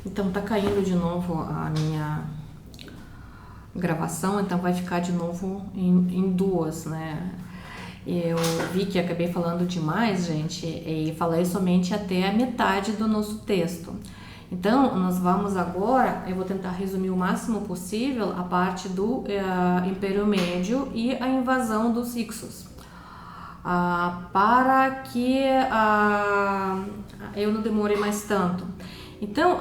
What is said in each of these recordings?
Então tá caindo de novo a minha gravação, então vai ficar de novo em duas, né? Eu vi que acabei falando demais, gente, e falei somente até a metade do nosso texto. Então, nós vamos agora, eu vou tentar resumir o máximo possível a parte do Império Médio e a invasão dos Hicsos. Para que eu não demore mais tanto. Então,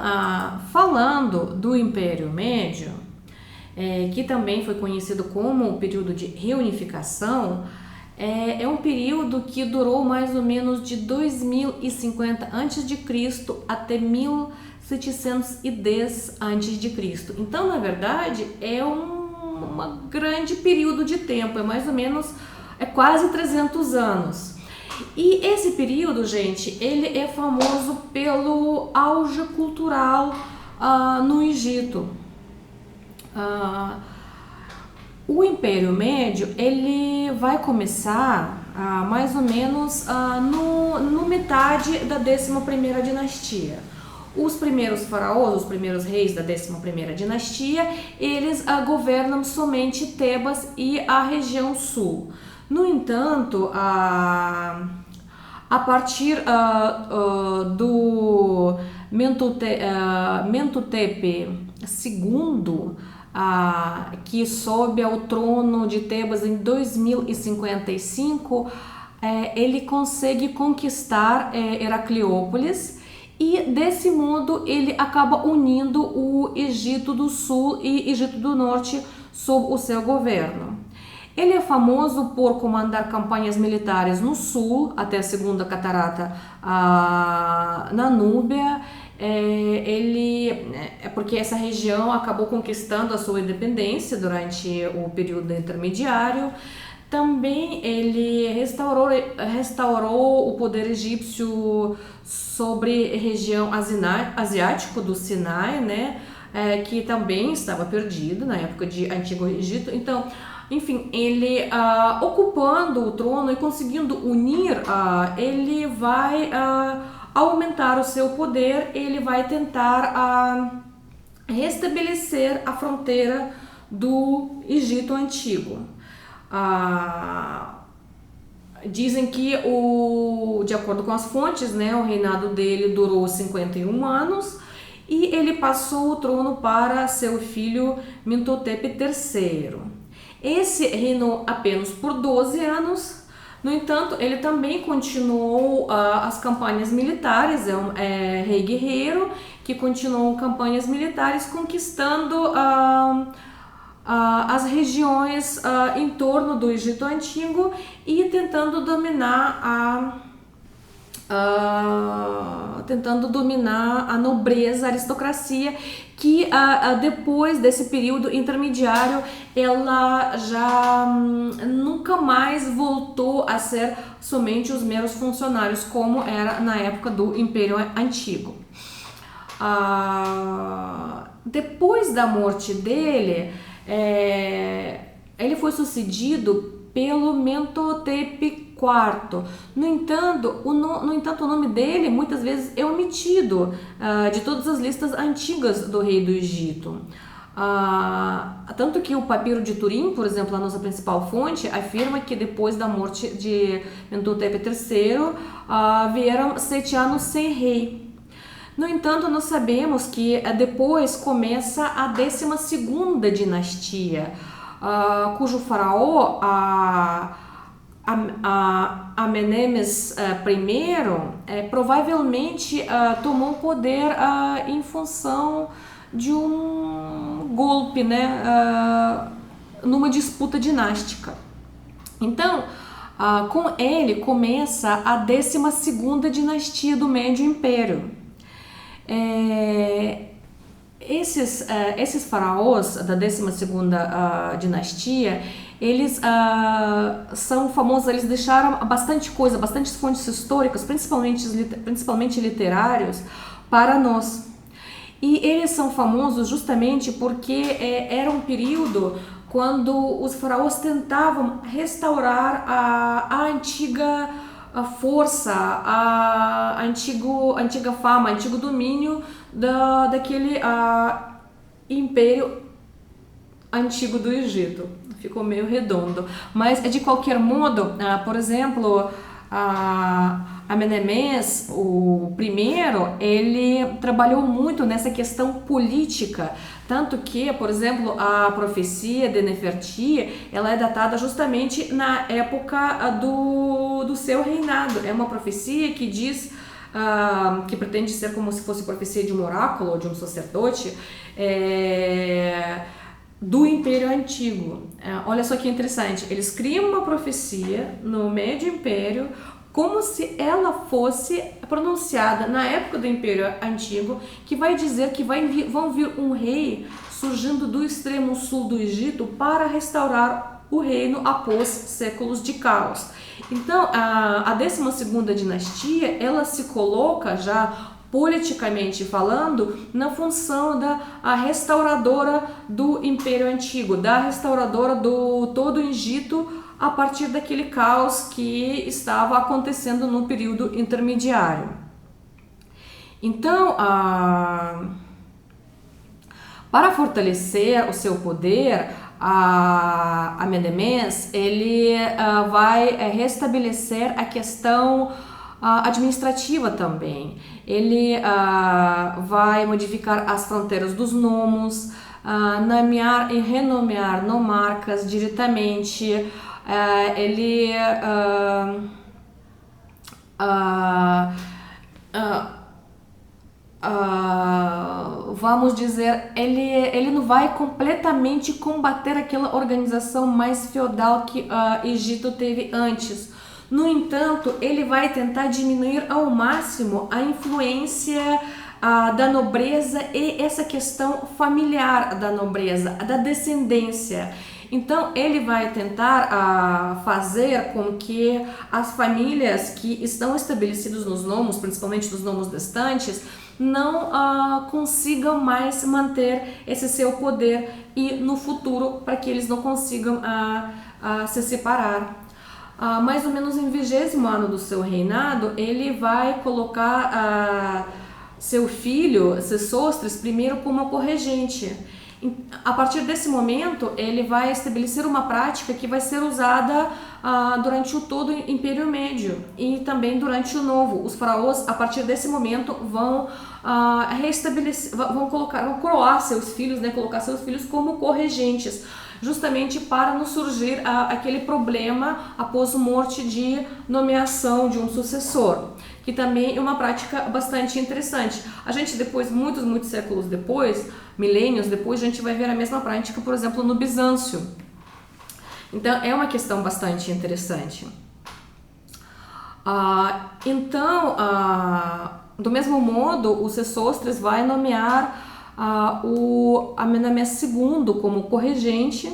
falando do Império Médio, que também foi conhecido como o período de reunificação, é um período que durou mais ou menos de 2050 a.C. até 1710 a.C. Então, na verdade, é um grande período de tempo, é mais ou menos, quase 300 anos. E esse período, gente, ele é famoso pelo auge cultural no Egito. O Império Médio, ele vai começar mais ou menos no metade da 11ª dinastia. Os primeiros faraós, os primeiros reis da 11ª dinastia, eles governam somente Tebas e a região sul. No entanto, a partir do Mentutepe II, que sobe ao trono de Tebas em 2055, ele consegue conquistar Heracleópolis e desse modo ele acaba unindo o Egito do Sul e Egito do Norte sob o seu governo. Ele é famoso por comandar campanhas militares no sul, até a segunda catarata na Núbia. Porque essa região acabou conquistando a sua independência durante o período intermediário. Também ele restaurou o poder egípcio sobre a região asiática do Sinai, né? Que também estava perdido na época de Antigo Egito. Então, enfim, ele ocupando o trono e conseguindo unir, ele vai aumentar o seu poder, ele vai tentar restabelecer a fronteira do Egito Antigo. Dizem que, de acordo com as fontes, né, o reinado dele durou 51 anos e ele passou o trono para seu filho Mentutepe III. Esse reinou apenas por 12 anos. No entanto, ele também continuou as campanhas militares, é um rei guerreiro que continuou campanhas militares conquistando as regiões em torno do Egito Antigo e tentando dominar a nobreza, a aristocracia, que depois desse período intermediário ela já nunca mais voltou a ser somente os meros funcionários como era na época do Império Antigo. Depois da morte dele, ele foi sucedido pelo Mentutepe IV. No entanto, o nome dele muitas vezes é omitido de todas as listas antigas do rei do Egito. Tanto que o papiro de Turim, por exemplo, a nossa principal fonte, afirma que depois da morte de Mentutepe III, vieram 7 anos sem rei. No entanto, nós sabemos que depois começa a 12ª dinastia, cujo faraó, Amenemes I, provavelmente tomou o poder em função de um golpe, né, numa disputa dinástica. Então, com ele começa a 12ª dinastia do Médio Império. Esses faraós da 12ª dinastia, eles são famosos, eles deixaram bastante coisa, bastantes fontes históricas, principalmente literários, para nós. E eles são famosos justamente porque era um período quando os faraós tentavam restaurar a antiga a força, a antiga fama, antigo domínio daquele império antigo do Egito. Ficou meio redondo. Mas, de qualquer modo, por exemplo, Amenemés, o primeiro, ele trabalhou muito nessa questão política, tanto que, por exemplo, a profecia de Neferti, ela é datada justamente na época do seu reinado. É uma profecia que diz, que pretende ser como se fosse profecia de um oráculo ou de um sacerdote, do Império Antigo. Olha só que interessante, eles criam uma profecia no Médio Império como se ela fosse pronunciada na época do Império Antigo, que vai dizer que vão vir um rei surgindo do extremo sul do Egito para restaurar o reino após séculos de caos. Então, a 12ª dinastia, ela se coloca já politicamente falando na função da restauradora do Império Antigo, da restauradora do todo o Egito a partir daquele caos que estava acontecendo no período intermediário. Então, para fortalecer o seu poder, Amenemés, ele vai restabelecer a questão administrativa também. Ele vai modificar as fronteiras dos nomos, nomear e renomear nomarcas diretamente. Ele vamos dizer, ele não vai completamente combater aquela organização mais feudal que Egito teve antes. No entanto, ele vai tentar diminuir ao máximo a influência da nobreza e essa questão familiar da nobreza, da descendência. Então, ele vai tentar fazer com que as famílias que estão estabelecidas nos nomos, principalmente nos nomos distantes, não consigam mais manter esse seu poder e no futuro para que eles não consigam se separar. Mais ou menos em 20º ano do seu reinado, ele vai colocar seu filho, Sesostris, primeiro como corregente. A partir desse momento, ele vai estabelecer uma prática que vai ser usada durante o todo o Império Médio e também durante o Novo. Os faraós, a partir desse momento, vão coroar seus filhos, né, colocar seus filhos como corregentes, justamente para não surgir aquele problema após a morte de nomeação de um sucessor, que também é uma prática bastante interessante. A gente depois, muitos séculos depois, milênios depois, a gente vai ver a mesma prática, por exemplo, no Bizâncio. Então, é uma questão bastante interessante. Do mesmo modo, o Sesostris vai nomear o Amenemés II como corregente,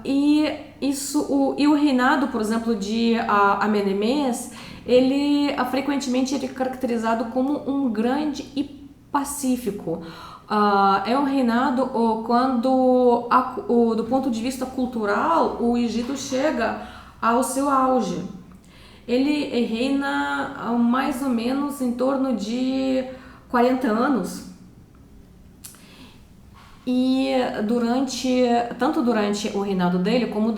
e o reinado, por exemplo, de Amenemés, ele frequentemente é caracterizado como um grande e pacífico. É um reinado quando, do ponto de vista cultural, o Egito chega ao seu auge. Ele reina mais ou menos em torno de 40 anos, e tanto durante o reinado dele como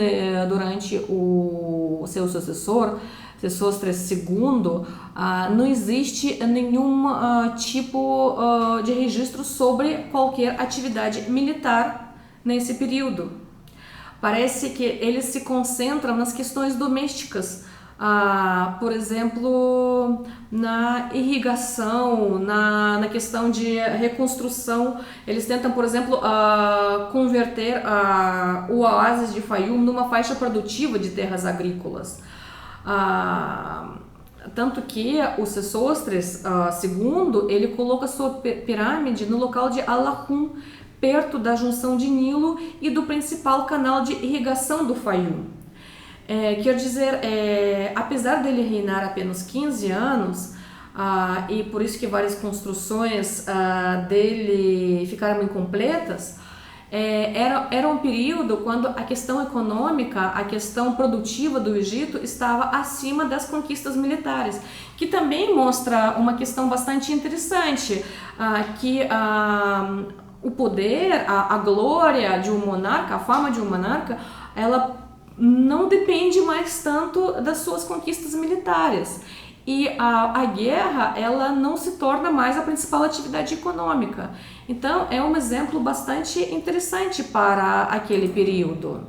durante o seu sucessor, Sesostris II, não existe nenhum tipo de registro sobre qualquer atividade militar nesse período. Parece que eles se concentram nas questões domésticas, por exemplo, na irrigação, na questão de reconstrução. Eles tentam, por exemplo, converter o oásis de Fayum numa faixa produtiva de terras agrícolas. Tanto que o Sesostris II, ele coloca sua pirâmide no local de Al-Lahun, perto da junção de Nilo e do principal canal de irrigação do Fayum. Quer dizer, apesar dele reinar apenas 15 anos, e por isso que várias construções dele ficaram incompletas, era um período quando a questão econômica, a questão produtiva do Egito estava acima das conquistas militares, que também mostra uma questão bastante interessante, que o poder, a glória de um monarca, a fama de um monarca, ela não depende mais tanto das suas conquistas militares. E a guerra, ela não se torna mais a principal atividade econômica. Então, é um exemplo bastante interessante para aquele período.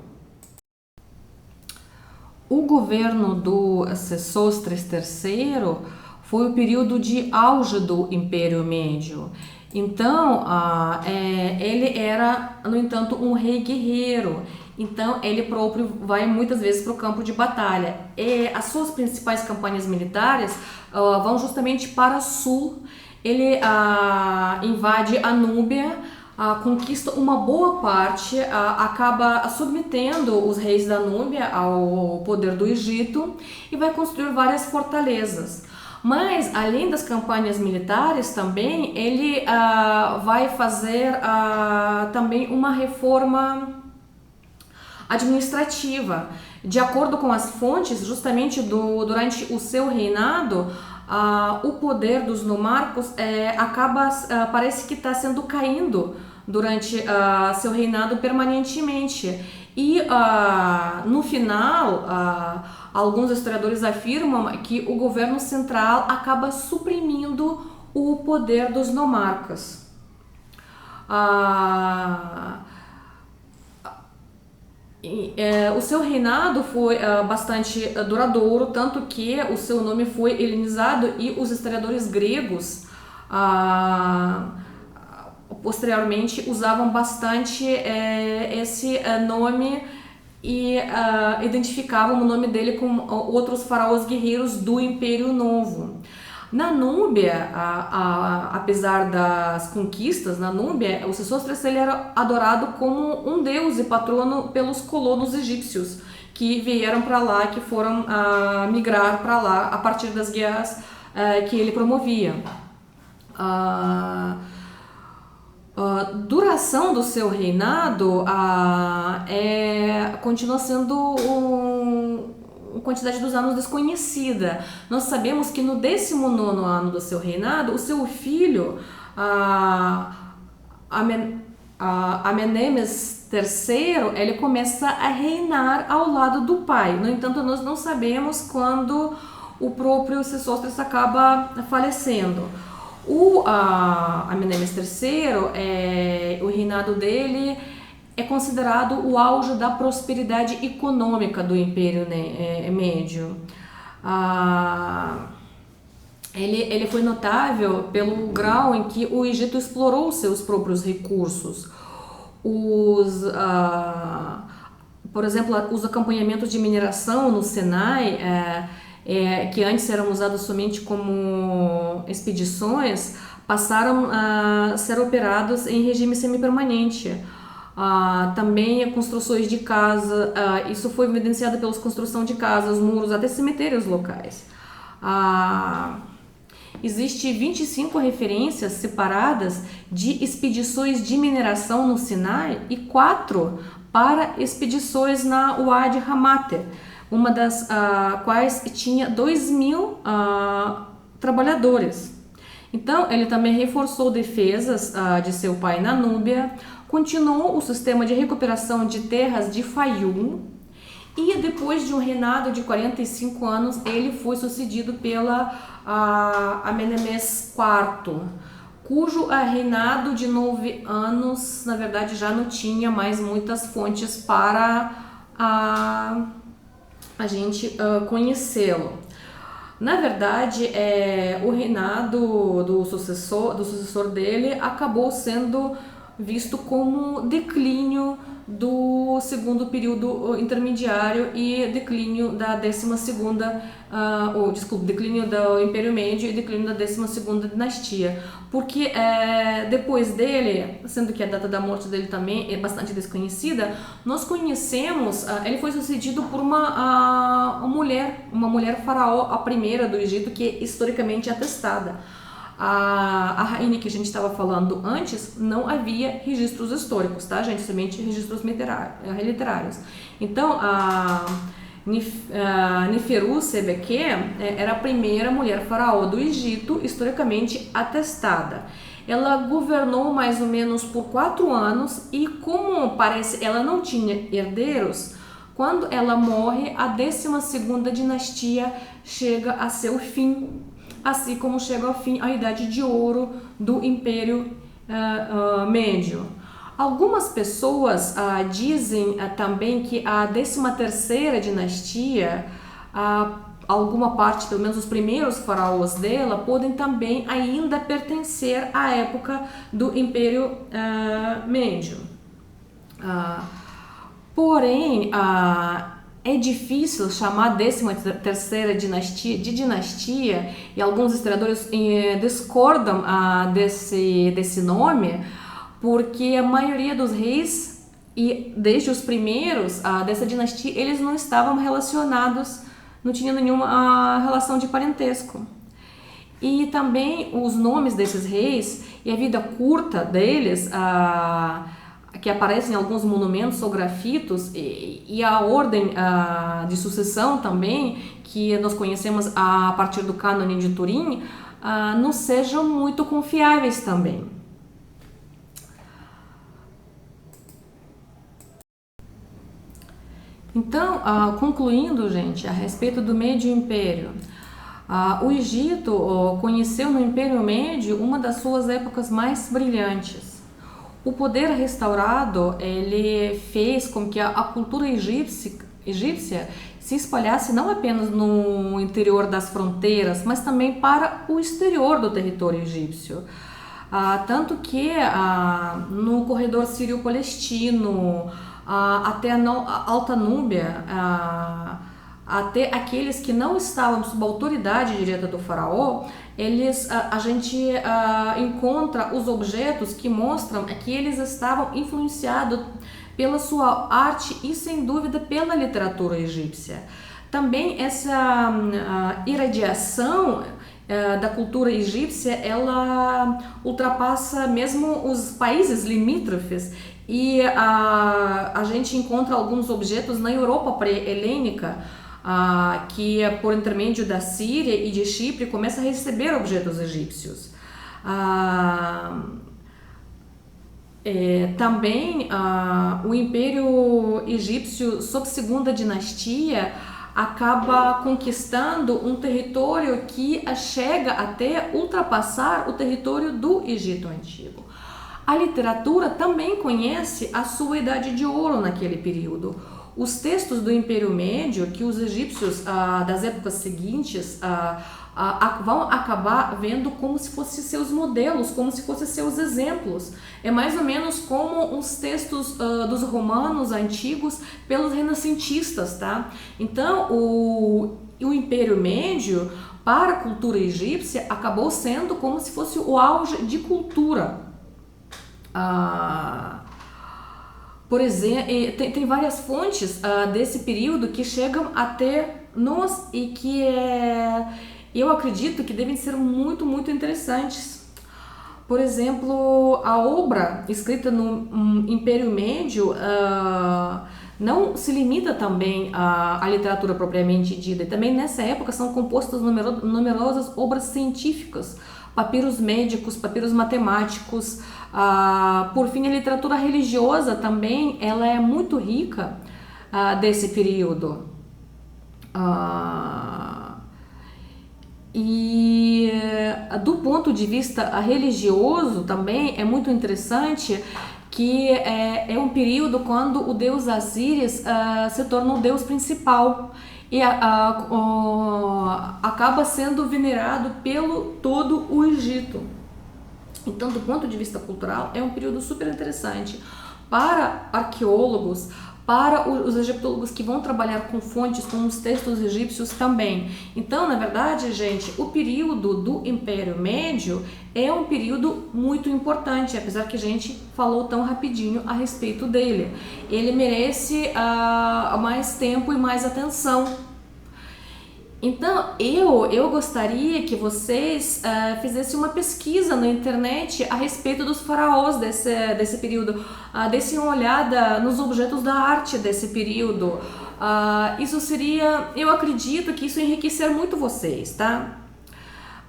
O governo do Sesostris III foi o período de auge do Império Médio. Então, ele era, no entanto, um rei guerreiro. Então, ele próprio vai muitas vezes para o campo de batalha. E as suas principais campanhas militares vão justamente para o sul. Ele invade a Núbia, conquista uma boa parte, acaba submetendo os reis da Núbia ao poder do Egito e vai construir várias fortalezas. Mas, além das campanhas militares também, ele vai fazer também uma reforma administrativa. De acordo com as fontes, justamente durante o seu reinado, o poder dos nomarcos parece que está sendo caindo durante seu reinado permanentemente. E no final, alguns historiadores afirmam que o governo central acaba suprimindo o poder dos nomarcas. O seu reinado foi bastante duradouro, tanto que o seu nome foi helenizado e os historiadores gregos posteriormente usavam bastante esse nome e identificavam o nome dele com outros faraós guerreiros do Império Novo. Na Núbia, apesar das conquistas, na Núbia, o Sesostris ele era adorado como um deus e patrono pelos colonos egípcios que vieram para lá, que foram migrar para lá a partir das guerras que ele promovia. Duração do seu reinado continua sendo uma quantidade dos anos desconhecida. Nós sabemos que no 19º ano do seu reinado, o seu filho, Amenemes III, ele começa a reinar ao lado do pai. No entanto, nós não sabemos quando o próprio Sesostris acaba falecendo. O Amenemes III, o reinado dele é considerado o auge da prosperidade econômica do Império Médio. Ele foi notável pelo grau em que o Egito explorou seus próprios recursos. Por exemplo, os acompanhamentos de mineração no Sinai, que antes eram usados somente como expedições, passaram a ser operados em regime semipermanente. Também construções de casa, isso foi evidenciado pela construção de casas, muros, até cemitérios locais. Existe 25 referências separadas de expedições de mineração no Sinai e 4 para expedições na Wadi Hamate, uma das quais tinha 2.000 trabalhadores. Então, ele também reforçou defesas de seu pai na Núbia, continuou o sistema de recuperação de terras de Fayum e depois de um reinado de 45 anos, ele foi sucedido pela Amenemes IV, cujo reinado de 9 anos, na verdade, já não tinha mais muitas fontes para a gente conhecê-lo. Na verdade, o reinado do sucessor dele acabou sendo visto como declínio do segundo período intermediário e declínio da 12ª, declínio do Império Médio e declínio da 12ª dinastia, porque depois dele, sendo que a data da morte dele também é bastante desconhecida, nós conhecemos, ele foi sucedido por uma mulher faraó, a primeira do Egito, que é historicamente atestada. a rainha que a gente estava falando antes, não havia registros históricos, tá, gente? Somente registros literários. Então, a Neferu Sebeke era a primeira mulher faraó do Egito historicamente atestada. Ela governou mais ou menos por 4 anos e, como parece, ela não tinha herdeiros. Quando ela morre, a 12ª dinastia chega a seu fim, assim como chega ao fim a Idade de Ouro do Império Médio. Algumas pessoas dizem também que a 13ª dinastia, alguma parte, pelo menos os primeiros faraós dela, podem também ainda pertencer à época do Império Médio. Porém, é difícil chamar a 13ª dinastia de dinastia, e alguns historiadores discordam desse nome, porque a maioria dos reis, e desde os primeiros dessa dinastia, eles não estavam relacionados, não tinham nenhuma relação de parentesco. E também os nomes desses reis e a vida curta deles, que aparecem em alguns monumentos ou grafitos, e a ordem de sucessão também, que nós conhecemos a partir do cânone de Turim, não sejam muito confiáveis também. Então, concluindo, gente, a respeito do Médio Império, o Egito conheceu no Império Médio uma das suas épocas mais brilhantes. O poder restaurado, ele fez com que a cultura egípcia se espalhasse não apenas no interior das fronteiras, mas também para o exterior do território egípcio. Tanto que no corredor sírio-palestino, até a Alta Núbia, até aqueles que não estavam sob a autoridade direta do faraó, a gente encontra os objetos que mostram que eles estavam influenciados pela sua arte e, sem dúvida, pela literatura egípcia. Também essa irradiação da cultura egípcia, ela ultrapassa mesmo os países limítrofes, e a gente encontra alguns objetos na Europa pré-helênica, que por intermédio da Síria e de Chipre começa a receber objetos egípcios. Também o Império Egípcio, sob segunda dinastia, acaba conquistando um território que chega até ultrapassar o território do Egito Antigo. A literatura também conhece a sua Idade de Ouro naquele período. Os textos do Império Médio, que os egípcios das épocas seguintes vão acabar vendo como se fossem seus modelos, como se fossem seus exemplos. É mais ou menos como os textos dos romanos antigos pelos renascentistas, tá? Então, o Império Médio, para a cultura egípcia, acabou sendo como se fosse o auge de cultura. Por exemplo, tem várias fontes desse período que chegam até nós e que eu acredito que devem ser muito, muito interessantes. Por exemplo, a obra escrita no Império Médio não se limita também à literatura propriamente dita. E também nessa época são compostas numerosas obras científicas, papiros médicos, papiros matemáticos. Por fim, a literatura religiosa também, ela é muito rica desse período. E do ponto de vista religioso também é muito interessante que é um período quando o deus Osíris se torna o deus principal e acaba sendo venerado pelo todo o Egito. Então, do ponto de vista cultural, é um período super interessante para arqueólogos, para os egiptólogos que vão trabalhar com fontes, com os textos egípcios também. Então, na verdade, gente, o período do Império Médio é um período muito importante, apesar que a gente falou tão rapidinho a respeito dele. Ele merece mais tempo e mais atenção. Então, eu gostaria que vocês fizessem uma pesquisa na internet a respeito dos faraós desse período, dessem uma olhada nos objetos da arte desse período. Isso seria, eu acredito que isso enriquecer muito vocês, tá?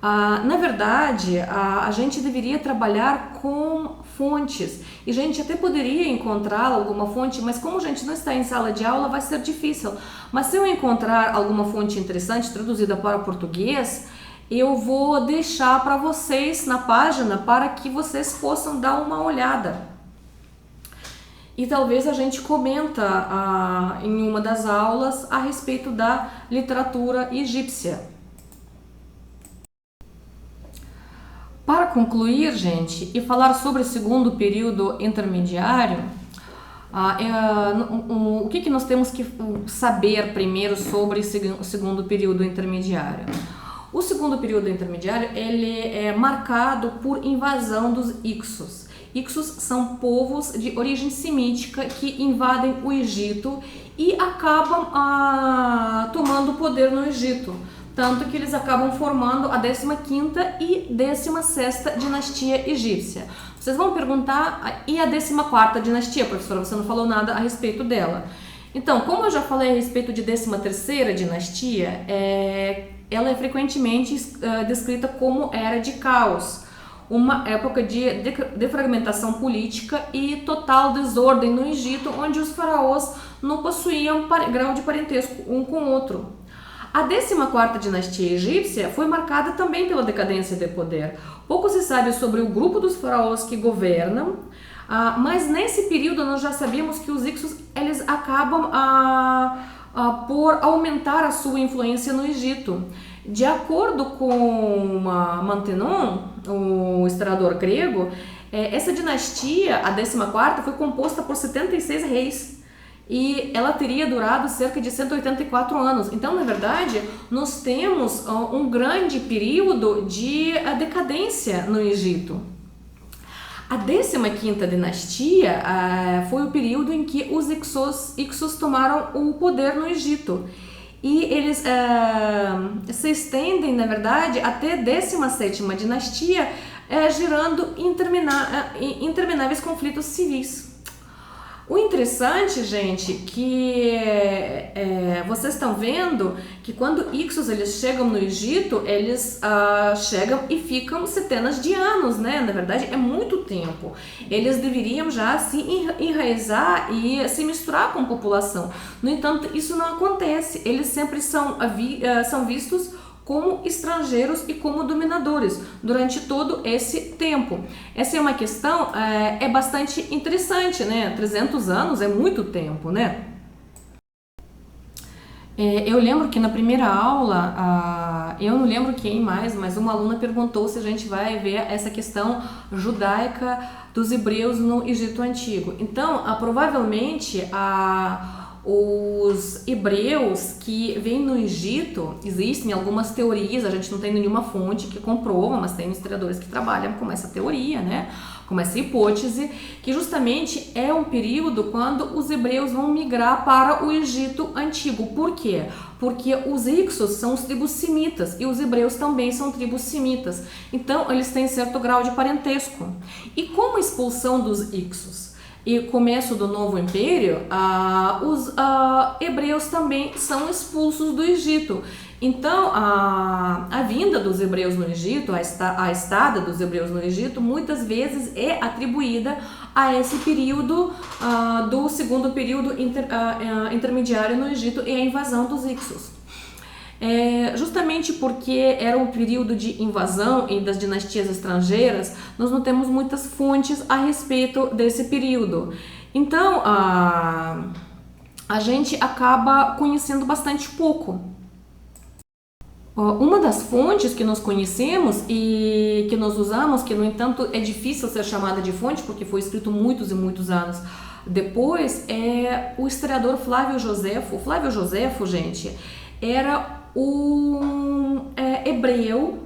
Na verdade, a gente deveria trabalhar com fontes e a gente até poderia encontrar alguma fonte, mas como a gente não está em sala de aula, vai ser difícil. Mas se eu encontrar alguma fonte interessante traduzida para português, eu vou deixar para vocês na página para que vocês possam dar uma olhada. E talvez a gente comenta em uma das aulas a respeito da literatura egípcia. Para concluir, gente, e falar sobre o segundo período intermediário, o que nós temos que saber primeiro sobre o segundo período intermediário? O segundo período intermediário ele é marcado por invasão dos Hyksos. Hyksos são povos de origem semítica que invadem o Egito e acabam tomando o poder no Egito. Tanto que eles acabam formando a 15ª e 16ª dinastia egípcia. Vocês vão perguntar, e a 14ª dinastia, professora? Você não falou nada a respeito dela. Então, como eu já falei a respeito de 13ª dinastia, ela é frequentemente descrita como era de caos, uma época de defragmentação política e total desordem no Egito, onde os faraós não possuíam grau de parentesco um com o outro. A 14ª dinastia egípcia foi marcada também pela decadência de poder. Pouco se sabe sobre o grupo dos faraós que governam, mas nesse período nós já sabíamos que os Hyksos eles acabam por aumentar a sua influência no Egito. De acordo com Mantenon, o historiador grego, essa dinastia, a 14ª, foi composta por 76 reis. E ela teria durado cerca de 184 anos. Então, na verdade, nós temos um grande período de decadência no Egito. A 15ª dinastia foi o período em que os Hyksos tomaram o poder no Egito. E eles se estendem, na verdade, até 17ª dinastia, gerando intermináveis conflitos civis. O interessante, gente, que vocês estão vendo que quando Hyksos eles chegam no Egito, eles chegam e ficam centenas de anos, né? Na verdade, é muito tempo. Eles deveriam já se enraizar e se misturar com a população. No entanto, isso não acontece. Eles sempre são vistos como estrangeiros e como dominadores durante todo esse tempo. Essa é uma questão bastante interessante, né? 300 anos é muito tempo, né? Eu lembro que na primeira aula, eu não lembro quem mais, mas uma aluna perguntou se a gente vai ver essa questão judaica dos hebreus no Egito Antigo. Então, provavelmente, os hebreus que vêm no Egito, existem algumas teorias, a gente não tem nenhuma fonte que comprova, mas tem historiadores que trabalham com essa teoria, né? Com essa hipótese, que justamente é um período quando os hebreus vão migrar para o Egito Antigo. Por quê? Porque os Hyksos são os tribos semitas e os hebreus também são tribos semitas. Então, eles têm certo grau de parentesco. E com a expulsão dos Hyksos e começo do novo império, os hebreus também são expulsos do Egito. Então, a vinda dos hebreus no Egito, a estada dos hebreus no Egito, muitas vezes é atribuída a esse período do segundo período intermediário no Egito e a invasão dos Hyksos. Justamente porque era um período de invasão e das dinastias estrangeiras, nós não temos muitas fontes a respeito desse período. Então, a gente acaba conhecendo bastante pouco. Uma das fontes que nós conhecemos e que nós usamos, que no entanto é difícil ser chamada de fonte porque foi escrito muitos e muitos anos depois, é o historiador Flávio Josefo. O Flávio Josefo, gente, era um hebreu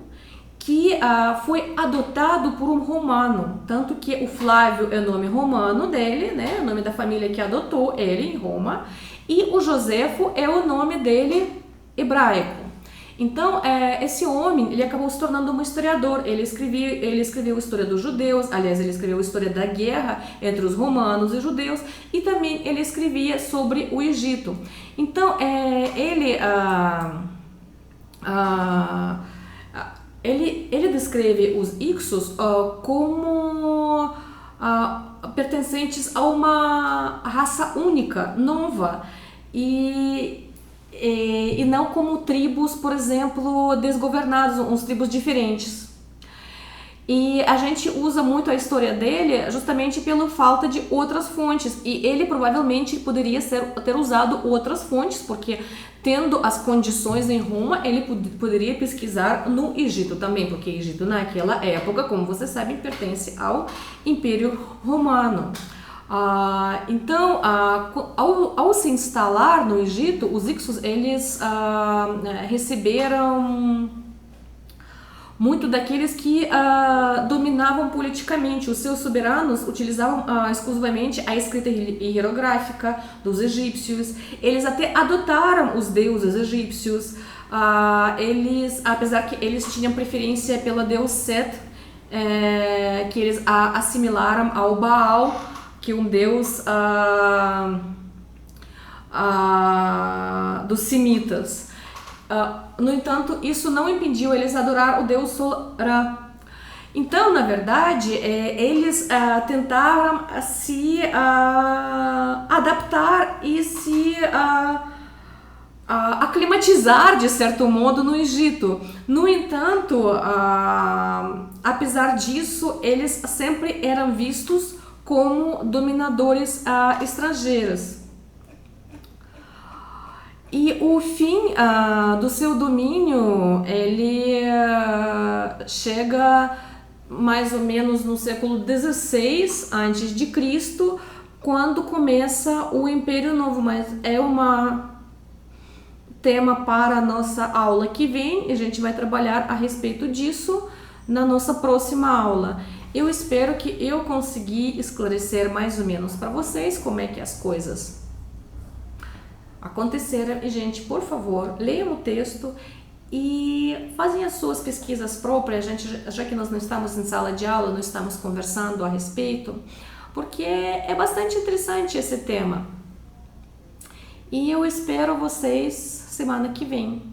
que foi adotado por um romano, tanto que o Flávio é o nome romano dele, né, o nome da família que adotou ele em Roma, e o Josefo é o nome dele hebraico. Então, esse homem, ele acabou se tornando um historiador. Ele escreveu a história dos judeus, aliás, ele escreveu a história da guerra entre os romanos e os judeus, e também ele escrevia sobre o Egito. Então, ele descreve os Hyksos como pertencentes a uma raça única, nova, e não como tribos, por exemplo, desgovernadas, uns tribos diferentes. E a gente usa muito a história dele justamente pela falta de outras fontes, e ele provavelmente poderia ter usado outras fontes, porque tendo as condições em Roma, ele poderia pesquisar no Egito também, porque o Egito naquela época, como vocês sabem, pertence ao Império Romano. Então, ao se instalar no Egito, os Hyksos, eles receberam muito daqueles que dominavam politicamente. Os seus soberanos utilizavam exclusivamente a escrita hierográfica dos egípcios. Eles até adotaram os deuses egípcios. Apesar que eles tinham preferência pela deus Set, que eles assimilaram ao Baal, que é um deus dos semitas. No entanto, isso não impediu eles adorar o deus Sol Ra. Então, na verdade, eles tentaram se adaptar e se aclimatizar, de certo modo, no Egito. No entanto, apesar disso, eles sempre eram vistos como dominadores estrangeiros. E o fim do seu domínio, ele chega mais ou menos no século XVI a.C., quando começa o Império Novo, mas é um tema para a nossa aula que vem, e a gente vai trabalhar a respeito disso na nossa próxima aula. Eu espero que eu consegui esclarecer mais ou menos para vocês como é que as coisas aconteceram. E, gente, por favor, leiam o texto e fazem as suas pesquisas próprias, já que nós não estamos em sala de aula, não estamos conversando a respeito, porque é bastante interessante esse tema. E eu espero vocês semana que vem.